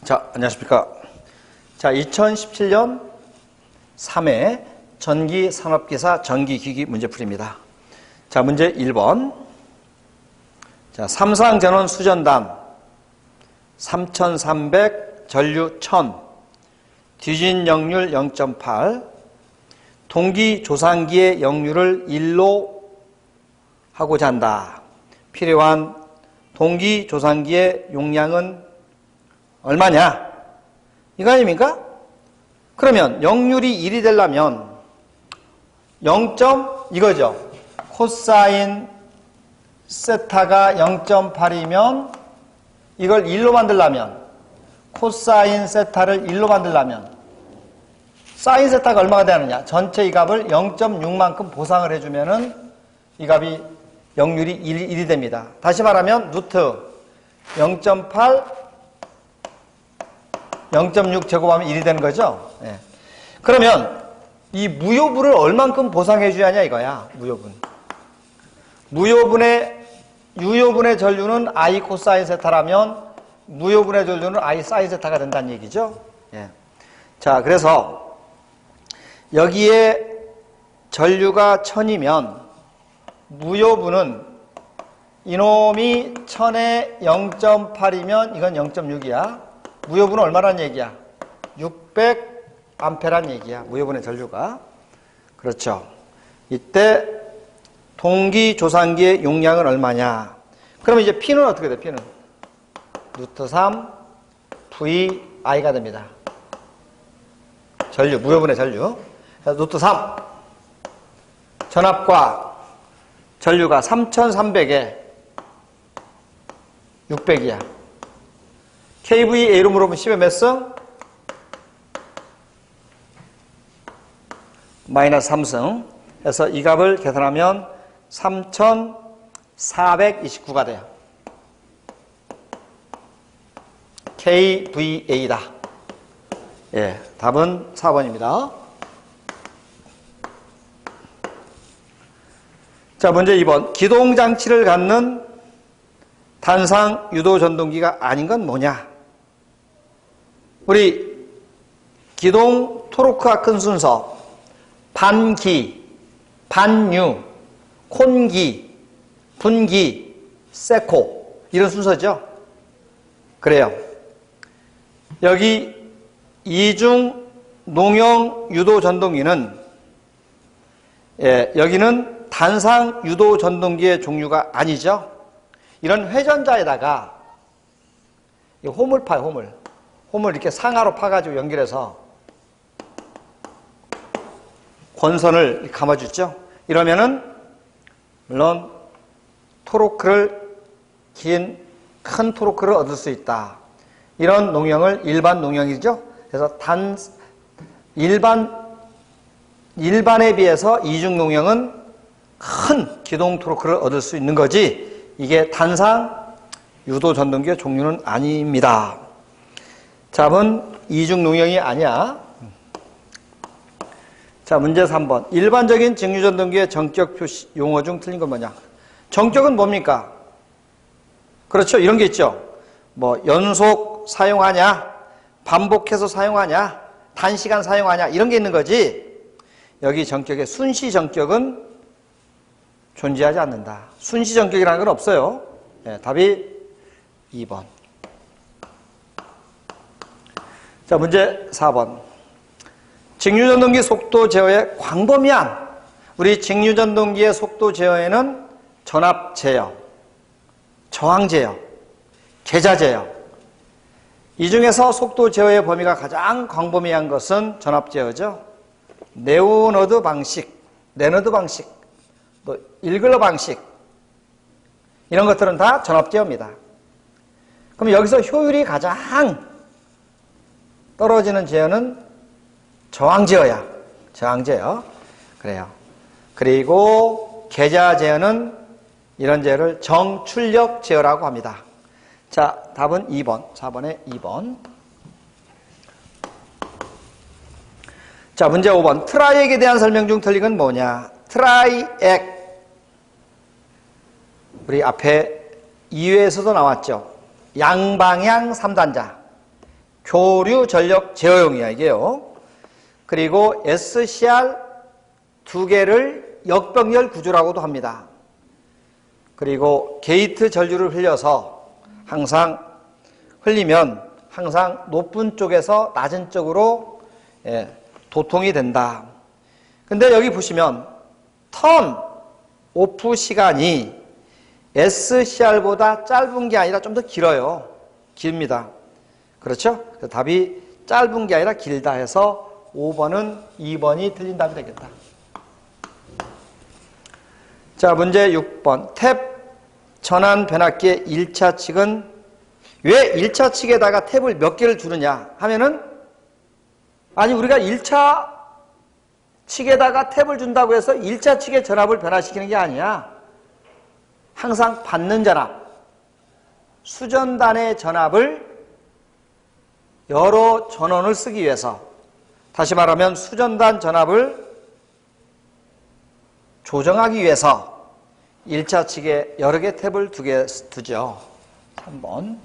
자, 안녕하십니까. 자, 2017년 3회 전기산업기사 전기기기 문제풀이입니다. 자, 문제 1번. 자, 삼상전원 수전단 3300, 전류 1000, 뒤진 역률 0.8, 동기 조상기의 역률을 1로 하고자 한다. 필요한 동기 조상기의 용량은 얼마냐? 이거 아닙니까? 그러면 역률이 1이 되려면 0. 이거죠. 코사인 세타가 0.8이면 이걸 1로 만들려면 코사인 세타를 1로 만들려면 사인 세타가 얼마가 되느냐? 전체 이 값을 0.6만큼 보상을 해주면은 이 값이 역률이 1이 됩니다. 다시 말하면 루트 0.8 0.6 제곱하면 1이 되는 거죠. 네. 그러면 이 무효분을 얼만큼 보상해 줘야 하냐 이거야. 유효분의 전류는 I 코사인 세타라면 무효분의 전류는 I 사인 세타가 된다는 얘기죠. 예. 자, 그래서 여기에 전류가 1000이면 무효분은 이놈이 1000에 0.8이면 이건 0.6이야. 무효분은 얼마란 얘기야? 600A란 얘기야. 무효분의 전류가. 그렇죠. 이때 동기 조상기의 용량은 얼마냐? 그러면 이제 P는 어떻게 돼? P는 루트 3 VI가 됩니다. 전류, 무효분의 전류. 루트 3 전압과 전류가 3300에 600이야. KVA로 물어보면 10의 몇 승? 마이너스 3승. 그래서 이 값을 계산하면 3429가 돼요. KVA다. 예, 답은 4번입니다. 자, 문제 2번. 기동장치를 갖는 단상 유도 전동기가 아닌 건 뭐냐? 우리 기동 토로크 아큰 순서 반기, 반유, 콘기, 분기, 세코 이런 순서죠. 그래요. 여기 이중 농형 유도 전동기는 여기는 단상 유도 전동기의 종류가 아니죠. 이런 회전자에다가 홈을 파요, 홈을 이렇게 상하로 파가지고 연결해서 권선을 감아주죠. 이러면은 물론 큰 토로크를 얻을 수 있다. 이런 농형을 일반 농형이죠. 그래서 일반에 비해서 이중 농형은 큰 기동 토로크를 얻을 수 있는 거지. 이게 단상 유도 전동기의 종류는 아닙니다. 답은 이중 농형이 아니야. 자, 문제 3번. 일반적인 직류전동기의 정격 표시 용어 중 틀린 건 뭐냐? 정격은 뭡니까? 그렇죠. 이런 게 있죠. 뭐 연속 사용하냐? 반복해서 사용하냐? 단시간 사용하냐? 이런 게 있는 거지. 여기 정격의 순시 정격은 존재하지 않는다. 순시 정격이라는 건 없어요. 네, 답이 2번. 자, 문제 4번. 직류전동기 속도 제어의 광범위한 우리 직류전동기의 속도 제어에는 전압 제어, 저항 제어, 계자 제어 이 중에서 속도 제어의 범위가 가장 광범위한 것은 전압 제어죠. 네오너드 방식, 레너드 방식, 또 일글러 방식 이런 것들은 다 전압 제어입니다. 그럼 여기서 효율이 가장 떨어지는 제어는 저항 제어야. 저항 제어. 그래요. 그리고 계자 제어는 이런 제어를 정출력 제어라고 합니다. 자, 답은 2번. 4번에 2번. 자, 문제 5번. 트라이액에 대한 설명 중 틀린 건 뭐냐? 트라이액. 우리 앞에 2회에서도 나왔죠. 양방향 3단자. 교류 전력 제어용이야, 이게요. 그리고 SCR 두 개를 역병렬 구조라고도 합니다. 그리고 게이트 전류를 흘려서 흘리면 항상 높은 쪽에서 낮은 쪽으로 도통이 된다. 근데 여기 보시면 턴 오프 시간이 SCR보다 짧은 게 아니라 좀 더 길어요. 깁니다. 그렇죠? 답이 짧은 게 아니라 길다 해서 5번은 2번이 틀린 답이 되겠다. 자, 문제 6번. 탭 전환 변압기의 1차 칙은 왜 1차 칙에다가 탭을 몇 개를 두느냐 하면은, 아니 우리가 1차 칙에다가 탭을 준다고 해서 1차 칙의 전압을 변화시키는 게 아니야. 항상 받는 전압, 수전단의 전압을 여러 전원을 쓰기 위해서, 다시 말하면 수전단 전압을 조정하기 위해서 1차 칙에 여러 개 탭을 두죠. 3번.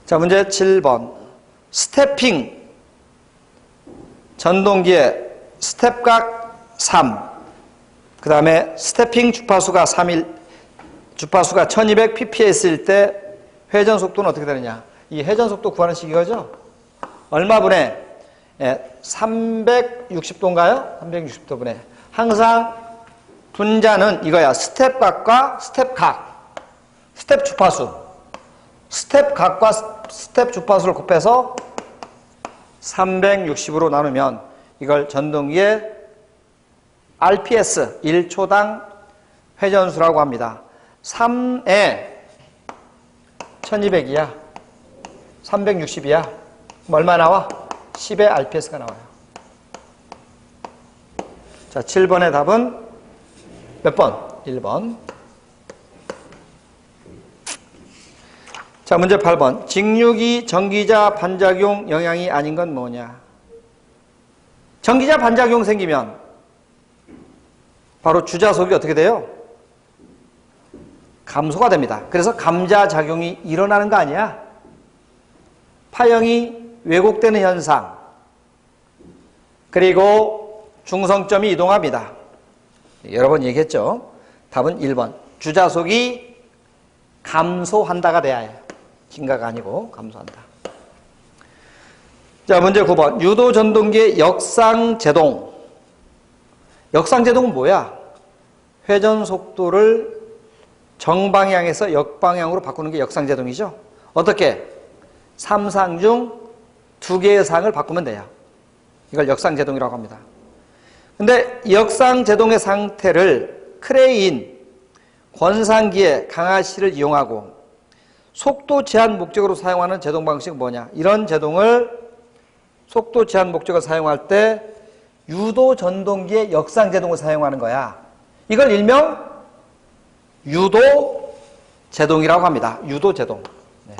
자, 문제 7번. 스태핑 전동기의 스텝각 3, 그 다음에 스태핑 주파수가 1200 pps일 때 회전 속도는 어떻게 되느냐. 이 회전 속도 구하는 식이 이거죠. 얼마 분에? 360도인가요? 360도 분에. 항상 분자는 이거야. 스텝각과 스텝각. 스텝 주파수. 스텝각과 스텝 주파수를 곱해서 360으로 나누면 이걸 전동기의 RPS, 1초당 회전수라고 합니다. 3에 1200이야. 360이야. 얼마 나와? 10의 RPS가 나와요. 자, 7번의 답은 몇 번? 1번. 자, 문제 8번. 직류기 전기자 반작용 영향이 아닌 건 뭐냐? 전기자 반작용 생기면 바로 주자속이 어떻게 돼요? 감소가 됩니다. 그래서 감자작용이 일어나는 거 아니야? 파형이 왜곡되는 현상, 그리고 중성점이 이동합니다. 여러 번 얘기했죠? 답은 1번. 주자속이 감소한다가 돼야 해요. 증가가 아니고 감소한다. 자, 문제 9번. 유도 전동기의 역상제동. 역상제동은 뭐야? 회전 속도를 정방향에서 역방향으로 바꾸는 게 역상제동이죠. 어떻게? 3상 중 2개의 상을 바꾸면 돼요. 이걸 역상제동이라고 합니다. 근데 역상제동의 상태를 크레인, 권상기의 강하시를 이용하고 속도 제한 목적으로 사용하는 제동 방식은 뭐냐? 이런 제동을 속도 제한 목적으로 사용할 때 유도 전동기의 역상제동을 사용하는 거야. 이걸 일명 유도 제동이라고 합니다. 유도 제동. 네.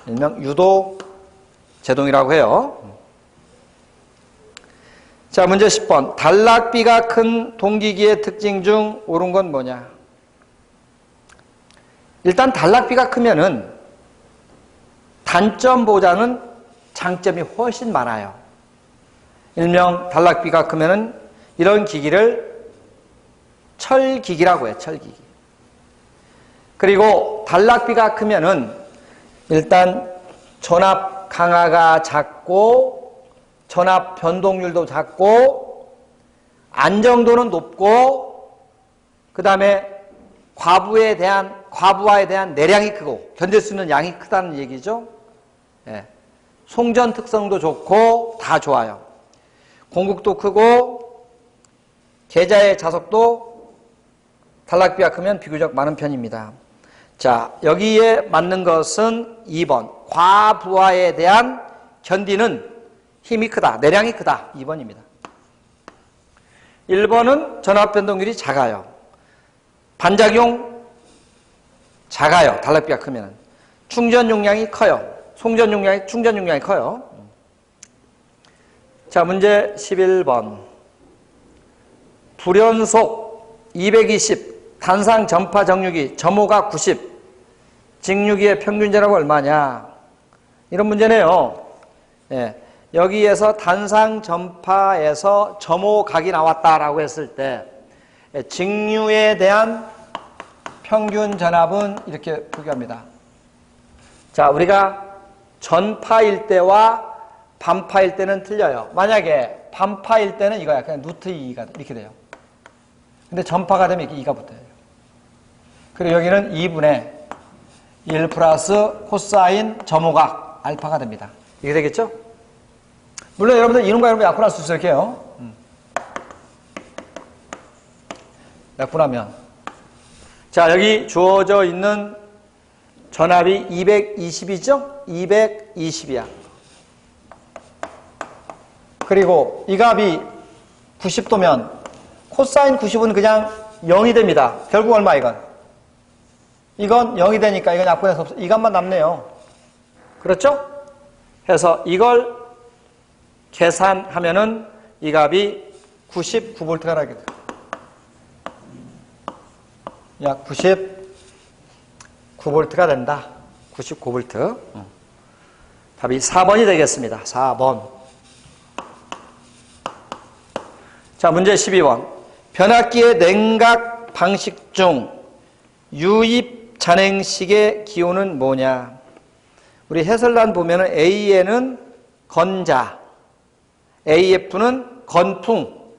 일명 유도 제동이라고 해요. 자, 문제 10번. 단락비가 큰 동기기의 특징 중 옳은 건 뭐냐? 일단 단락비가 크면은 단점보다는 장점이 훨씬 많아요. 일명 단락비가 크면은 이런 기기를 철기기라고 해요. 철기기. 그리고 단락비가 크면은 일단 전압 강하가 작고 전압 변동률도 작고 안정도는 높고 그 다음에 과부하에 대한 내량이 크고 견딜 수 있는 양이 크다는 얘기죠. 예. 송전 특성도 좋고 다 좋아요. 공국도 크고 계자의 자석도 단락비가 크면 비교적 많은 편입니다. 자, 여기에 맞는 것은 2번. 과부하에 대한 견디는 힘이 크다, 내량이 크다. 2번입니다. 1번은 전압 변동률이 작아요. 반작용 작아요. 단락비가 크면. 충전 용량이 커요. 충전 용량이 커요. 자, 문제 11번. 불연속 220, 단상 전파 정류기, 점호가 90, 직류기의 평균 전압은 얼마냐? 이런 문제네요. 예, 여기에서 단상 전파에서 점호각이 나왔다라고 했을 때 직류에 대한 평균 전압은 이렇게 표기합니다. 자, 우리가 전파일 때와 반파일 때는 틀려요. 만약에 반파일 때는 이거야. 그냥 루트 2가 이렇게 돼요. 근데 전파가 되면 이렇게 2가 붙어요. 그리고 여기는 2분의 1 플러스 코사인 점호각 알파가 됩니다. 이게 되겠죠? 물론 여러분들 이론과 이론과 약분할 수 있어요. 이렇게요. 약분하면. 자, 여기 주어져 있는 전압이 220이죠? 220이야. 그리고 이 값이 90도면 코사인 90은 그냥 0이 됩니다. 결국 얼마 이건? 이건 0이 되니까 이건 약분해서 없어. 이 값만 남네요. 그렇죠? 해서 이걸 계산하면은 이 값이 99V가 나게 돼요. 약 99V가 된다. 99V. 답이 4번이 되겠습니다. 4번. 자, 문제 12번. 변압기의 냉각 방식 중 유입 잔행식의 기호는 뭐냐? 우리 해설란 보면은 AN은 건자, AF는 건풍.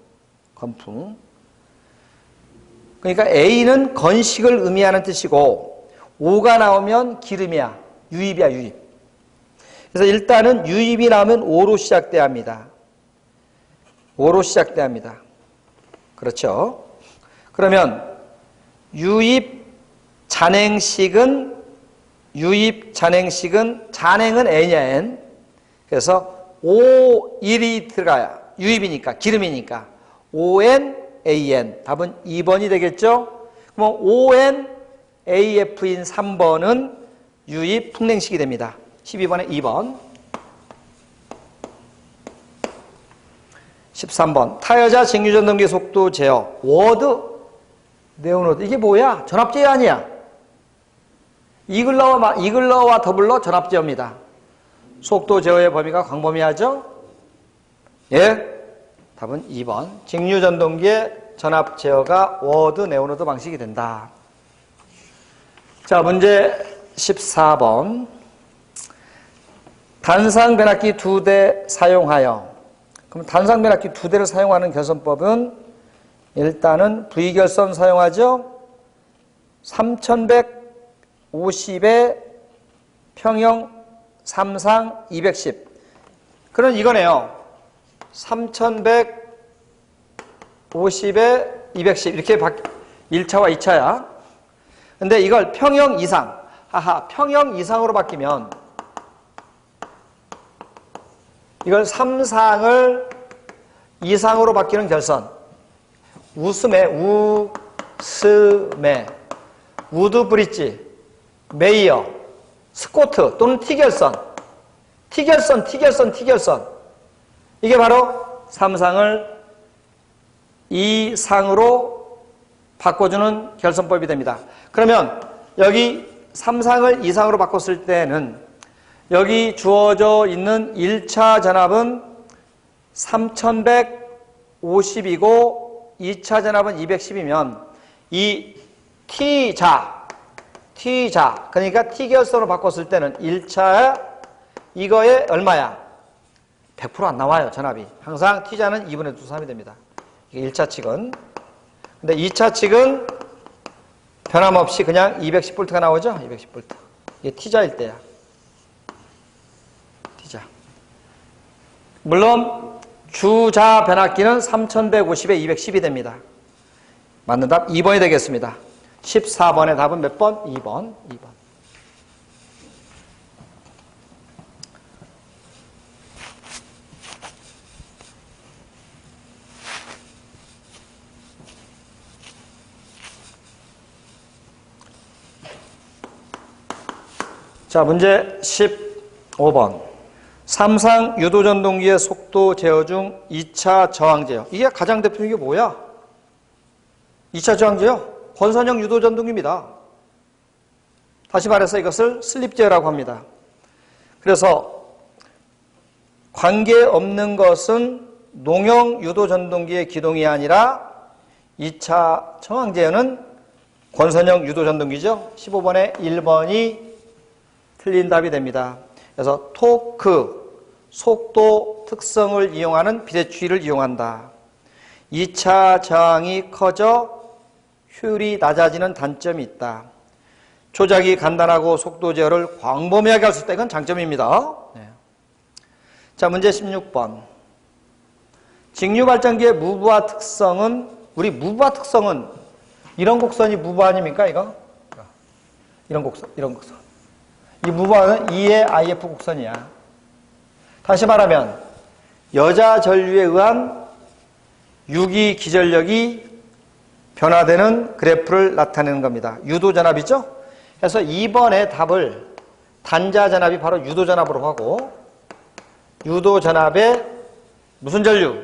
그러니까 A는 건식을 의미하는 뜻이고 O가 나오면 기름이야. 유입이야, 유입. 그래서 일단은 유입이 나오면 O로 시작돼야 합니다. O로 시작돼야 합니다. 그렇죠? 그러면 유입 잔행식은 잔행은 N이야, N. 그래서 O1이 들어가야 유입이니까, 기름이니까 ON, AN. 답은 2번이 되겠죠? 그럼 ON, AF인 3번은 유입 풍냉식이 됩니다. 12번에 2번. 13번. 타여자 직류전동기 속도 제어. 워드, 네오노드. 이게 뭐야? 전압제어 아니야. 이글러와 더블러 전압제어입니다. 속도 제어의 범위가 광범위하죠? 예. 답은 2번. 직류전동기의 전압 제어가 워드, 네오노드 방식이 된다. 자, 문제 14번. 단상 변압기 2대 사용하여. 그럼 단상 변압기 2대를 사용하는 결선법은 일단은 V결선 사용하죠? 3150에 평형 3상 210. 그럼 이거네요. 3150에 210 이렇게 1차와 2차야. 근데 이걸 평형 이상, 평형 이상으로 바뀌면 이걸 3상을 이상으로 바뀌는 결선. 우스메, 우드브릿지, 메이어, 스코트 또는 T결선. 이게 바로 3상을 2상으로 바꿔주는 결선법이 됩니다. 그러면 여기 3상을 2상으로 바꿨을 때는 여기 주어져 있는 1차 전압은 3150이고 2차 전압은 210이면 이 T자 그러니까 T결선으로 바꿨을 때는 1차 이거에 얼마야? 100% 안 나와요, 전압이. 항상 T자는 2분의 2, 3이 됩니다. 이게 1차 측은. 근데 2차 측은 변함없이 그냥 210V가 나오죠? 210V. 이게 T자일 때야. T자. 물론 주자 변압기는 3150에 210이 됩니다. 맞는 답 2번이 되겠습니다. 14번의 답은 몇 번? 2번. 자, 문제 15번. 3상 유도전동기의 속도 제어 중 2차 저항 제어. 이게 가장 대표적인 게 뭐야? 2차 저항 제어? 권선형 유도전동기입니다. 다시 말해서 이것을 슬립 제어라고 합니다. 그래서 관계없는 것은 농형 유도 전동기의 기동이 아니라 2차 정황제어는 권선형 유도 전동기죠. 15번에 1번이 틀린 답이 됩니다. 그래서 토크, 속도 특성을 이용하는 비대추위를 이용한다. 2차 저항이 커져 효율이 낮아지는 단점이 있다. 조작이 간단하고 속도 제어를 광범위하게 할 수 있다. 이건 장점입니다. 네. 자, 문제 16번. 직류 발전기의 무브화 특성은, 우리 무브화 특성은 이런 곡선이 무브화 아닙니까, 이거? 이런 곡선. 이 무브화는 2의 IF 곡선이야. 다시 말하면 여자 전류에 의한 유기 기전력이 변화되는 그래프를 나타내는 겁니다. 유도전압이죠? 그래서 2번의 답을 단자전압이 바로 유도전압으로 하고, 유도전압에 무슨 전류?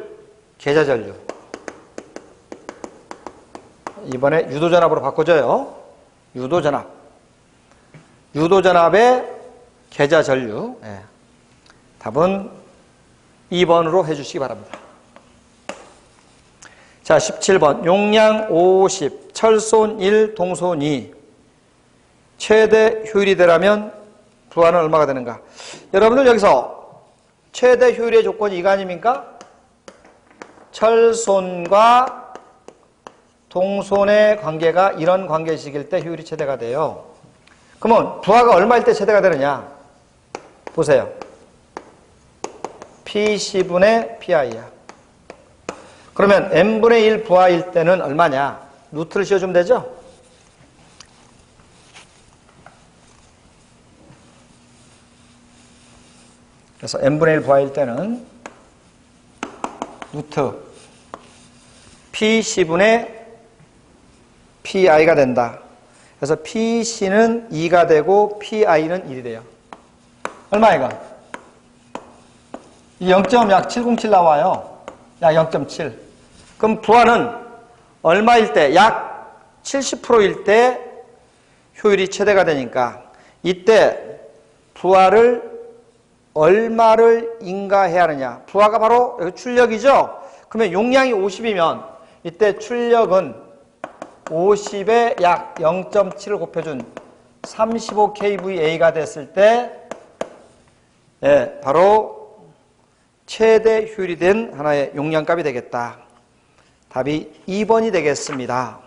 계자전류. 이번에 유도전압으로 바꿔줘요. 유도전압. 유도전압에 계자전류. 네. 답은 2번으로 해주시기 바랍니다. 자, 17번. 용량 50, 철손 1, 동손 2. 최대 효율이 되려면 부하는 얼마가 되는가? 여러분들 여기서 최대 효율의 조건이 이거 아닙니까? 철손과 동손의 관계가 이런 관계식일 때 효율이 최대가 돼요. 그러면 부하가 얼마일 때 최대가 되느냐? 보세요. PC분의 PI야. 그러면 n분의 1 부하일 때는 얼마냐? 루트를 씌워주면 되죠? 그래서 n분의 1 부하일 때는 루트 PC분의 PI가 된다. 그래서 PC는 2가 되고 PI는 1이 돼요. 얼마이가? 0.707 나와요. 약 0.7. 그럼 부하는 얼마일 때? 약 70%일 때 효율이 최대가 되니까 이때 부하를 얼마를 인가해야 하느냐? 부하가 바로 여기 출력이죠? 그러면 용량이 50이면 이때 출력은 50에 약 0.7을 곱해준 35kVA가 됐을 때 바로 최대 효율이 된 하나의 용량값이 되겠다. 답이 2번이 되겠습니다.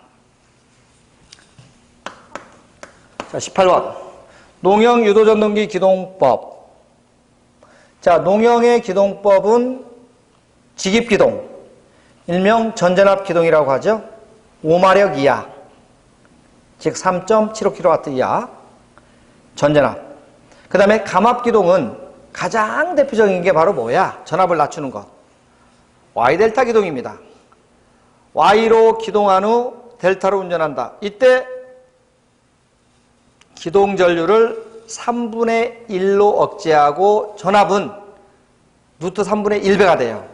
자, 18번. 농형 유도전동기 기동법. 자, 농형의 기동법은 직입기동, 일명 전전압 기동이라고 하죠. 5마력 이하, 즉 3.75kW 이하 전전압. 그 다음에 감압기동은 가장 대표적인 게 바로 뭐야? 전압을 낮추는 것. Y델타 기동입니다. Y로 기동한 후 델타로 운전한다. 이때 기동전류를 3분의 1로 억제하고 전압은 루트 3분의 1배가 돼요.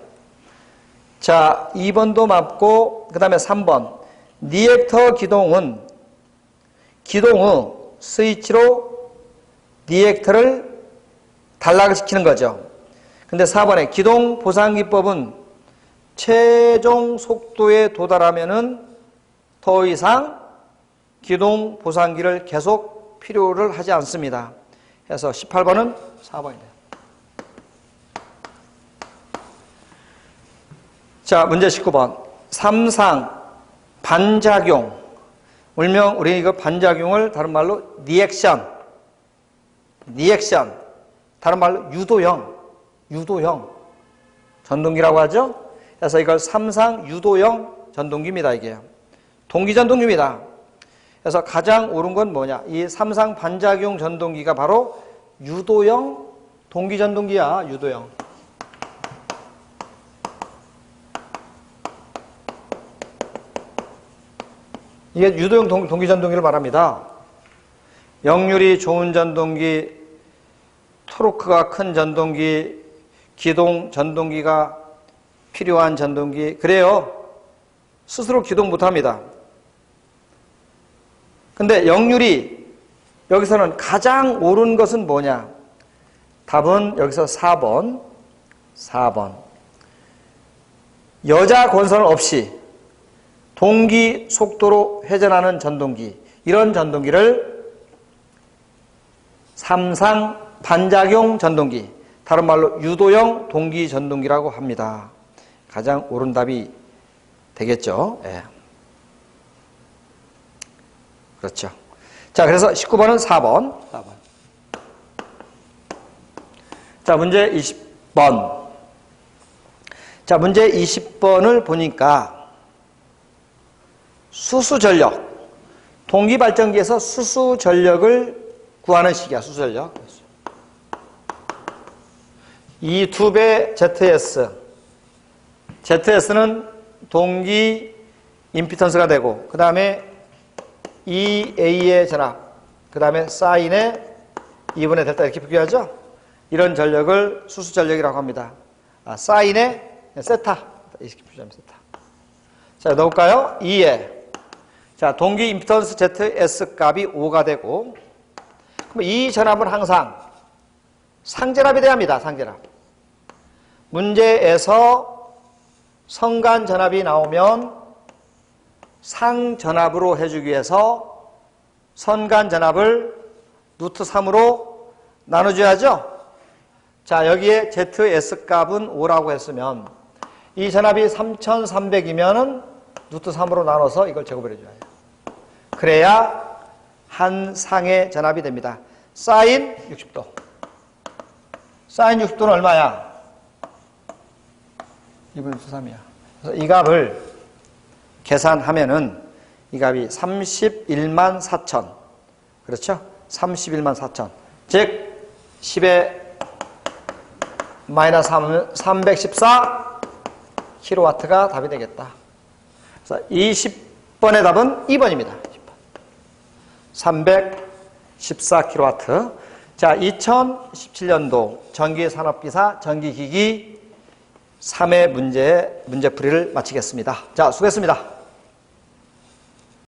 자, 2번도 맞고, 그 다음에 3번. 리액터 기동은 기동 후 스위치로 리액터를 단락을 시키는 거죠. 근데 4번에 기동 보상기법은 최종 속도에 도달하면은 더 이상 기동 보상기를 계속 필요를 하지 않습니다. 그래서 18번은 4번이네요. 자, 문제 19번. 삼상 반작용. 일명 우리 이거 반작용을 다른 말로 리액션. 다른 말로 유도형 전동기라고 하죠. 그래서 이걸 삼상 유도형 전동기입니다. 이게 동기전동기입니다. 그래서 가장 옳은 건 뭐냐? 이 삼상 반작용 전동기가 바로 유도형 동기전동기야. 유도형. 이게 유도형 동기전동기를 말합니다. 역률이 좋은 전동기, 토르크가 큰 전동기, 기동 전동기가 필요한 전동기. 그래요. 스스로 기동 못합니다. 근데 역률이 여기서는 가장 옳은 것은 뭐냐? 답은 여기서 4번. 여자 권선 없이 동기 속도로 회전하는 전동기, 이런 전동기를 삼상 반작용 전동기, 다른 말로 유도형 동기 전동기라고 합니다. 가장 옳은 답이 되겠죠. 예. 그렇죠. 자, 그래서 19번은 4번. 자, 문제 20번. 자, 문제 20번을 보니까 수수전력, 동기발전기에서 수수전력을 구하는 식이야. 수수전력. 이 두 배 ZS. ZS는 동기 임피턴스가 되고, 그 다음에 EA의 전압, 그 다음에 사인의 2분의 델타, 이렇게 비교하죠. 이런 전력을 수수전력이라고 합니다. 사인의 세타, 이렇게 표시하면 세타. 자, 넣을까요? 2에. 자, 동기 임피턴스 ZS 값이 5가 되고, 그럼 이 전압은 항상 상전압이 돼야 합니다. 상전압. 문제에서 성간 전압이 나오면 상전압으로 해주기 위해서 선간 전압을 루트 3으로 나눠줘야죠. 자, 여기에 ZS 값은 5라고 했으면 이 전압이 3300이면은 루트 3으로 나눠서 이걸 제곱을 해줘야 해요. 그래야 한 상의 전압이 됩니다. 사인 60도. 사인 60도는 얼마야? 2분의 루트 3이야. 그래서 이 값을 계산하면은 이 값이 31만 4천. 그렇죠? 31만 4천. 즉 10의 마이너스 314 킬로와트가 답이 되겠다. 그래서 20번의 답은 2번입니다. 314 킬로와트. 자, 2017년도 전기산업기사 전기기기 3회 문제풀이를 마치겠습니다. 자, 수고했습니다.